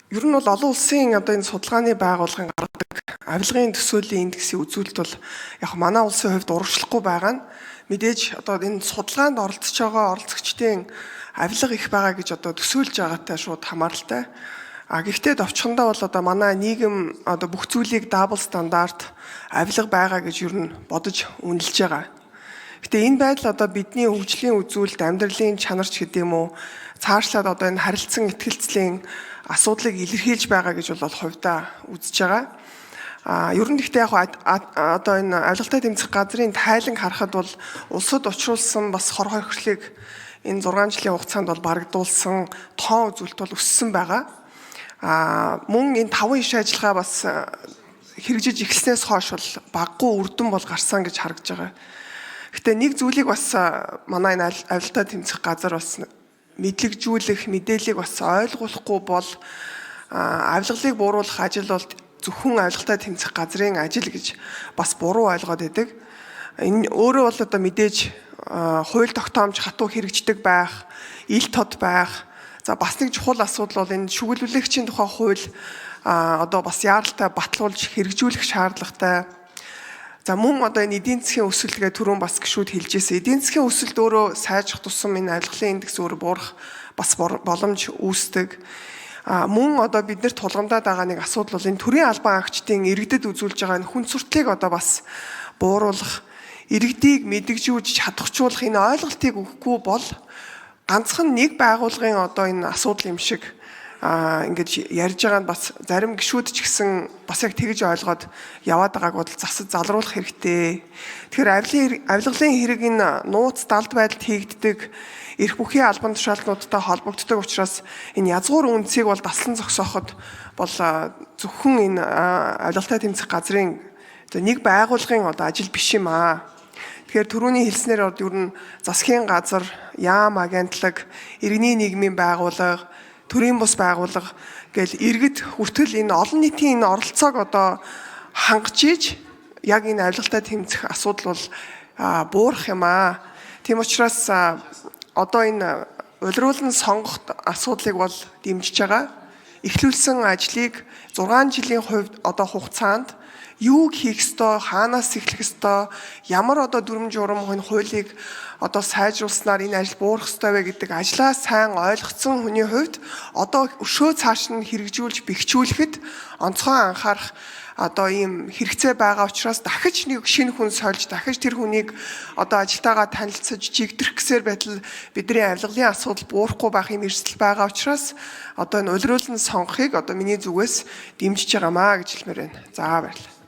Ер нь бол олон улсын одоо энэ судалгааны байгууллагын гаргадаг авилгын төсөөлийн индексийн үзүүлэлт бол яг манай улсын хувьд урагшлахгүй байгаа нь мэдээж одоо энэ судалгаанд оролцож байгаа оролцогчдын авилга их байгаа гэж одоо төсөөлж байгаатай шууд хамааралтай. Гэхдээ товчхондоо бол одоо манай нийгэм одоо бүх зүйлийг дабл стандарт авилга байгаа гэж ер нь бодож үнэлж байгаа. Гэтэ энэ байдал одоо бидний хөгжлийн үзүүлэлт, амьдралын чанарч гэдэг юм уу, цаашлаад одоо энэ харилцан итгэлцлийн асуудлыг илэрхийлж байгаа гэж бол хувьдаа үзэж байгаа. Ер нь гэхдээ яг одоо энэ авилгатай тэмцэх газрын тайланг харахад бол улсад учруулсан бас хор хорхлыг энэ 6 жилийн хугацаанд бол барагдуулсан тоон үзүүлэлт бол өссөн байгаа. Мөн энэ 5 иш ажиллагаа бас хэрэгжиж эхэлснээс хойш бол баггүй үр дүн бол гарсан гэж харагдж байгаа. Гэтэ нэг зүйлийг бас манай энэ авилгатай тэмцэх газар бас мэдлэгжүүлэх, мэдээллийг бас ойлгуулахгүй бол авилгалыг бууруулах ажил бол зөвхөн авилгатай тэмцэх газрын ажил гэж бас буруу ойлгоод байдаг. Энэ өөрөө бол одоо мэдээж хууль тогтоомж хатуу хэрэгждэг байх, ил тод байх. За бас нэг чухал асуудал бол энэ шүглүүлэгчийн тухай хууль одоо бас яаралтай батлуулж хэрэгжүүлэх шаардлагатай. За мөн одоо энэ эдийн засгийн өсөлтгээ түрүүн бас гişүүд хэлжсэн. Эдийн засгийн өсөлт өөрөө сайжрах тусам энэ авилгалын индекс өөрөө буурах бас боломж үүсдэг. Мөн одоо бид нар тулгамдаад байгаа нэг асуудал бол энэ төрийн албан агчдын иргэдэд үзүүлж байгаа энэ хүн сурталыг одоо бас бууруулах, иргэдийг мэдгжүүлж чадахжуулах энэ ойлголтыг өгөхгүй бол ганцхан нэг байгууллагын одоо энэ асуудал юм шиг ингэж ярьж байгаа нь бас зарим гişүүд ч гэсэн бас яг тэгж ойлгоод яваад байгааг бол засаж залруулах хэрэгтэй. Тэгэхээр авилгалын хэрэг энэ нууц далд байдалд хийгддэг эрх бүхий албан тушаалтнуудтай холбогддог учраас энэ язгуур үндсийг бол таслан зогсооход бол зөвхөн энэ авилгалтай тэмцэх газрын нэг байгууллагын одоо ажил биш юм аа. Тэгэхээр түрүүний хэлснээр ер нь засгийн газар, яам агентлаг, иргэний нийгмийн байгууллага, төрийн бус байгууллага гэл иргэд хүртэл энэ олон нийтийн энэ оролцоог одоо хангаж ийж яг энэ авилгалтай тэмцэх асуудал бол буурах юм аа. Тийм учраас одоо энэ улируулан сонгох асуудлыг бол дэмжиж байгаа. Эхлүүлсэн ажлыг 6 жилийн хувьд одоо хугацаанд юу хийх ёстой, хаанаас эхлэх ёстой, ямар одоо дүрм журам хуулийг одоо сайжруулснаар энэ ажил буурах ёстой вэ гэдэг ажлаа сайн ойлгоцсон хүний хувьд одоо өшөө цааш нь хэрэгжүүлж бэхжүүлэхэд онцгой анхаарах одоо ийм хэрэгцээ байгаа учраас дахиж нэг шинэ хүн сольж дахиж тэр хүнийг одоо ажилтаагаа танилцаж жигдэрх гэсээр байтал бидний авилгалын асуудал буурахгүй байх юм эрсдэл байгаа учраас одоо энэ улируулан сонгохыг одоо миний зүгээс дэмжиж байгаамаа гэж хэлмээр байна. За баярлалаа.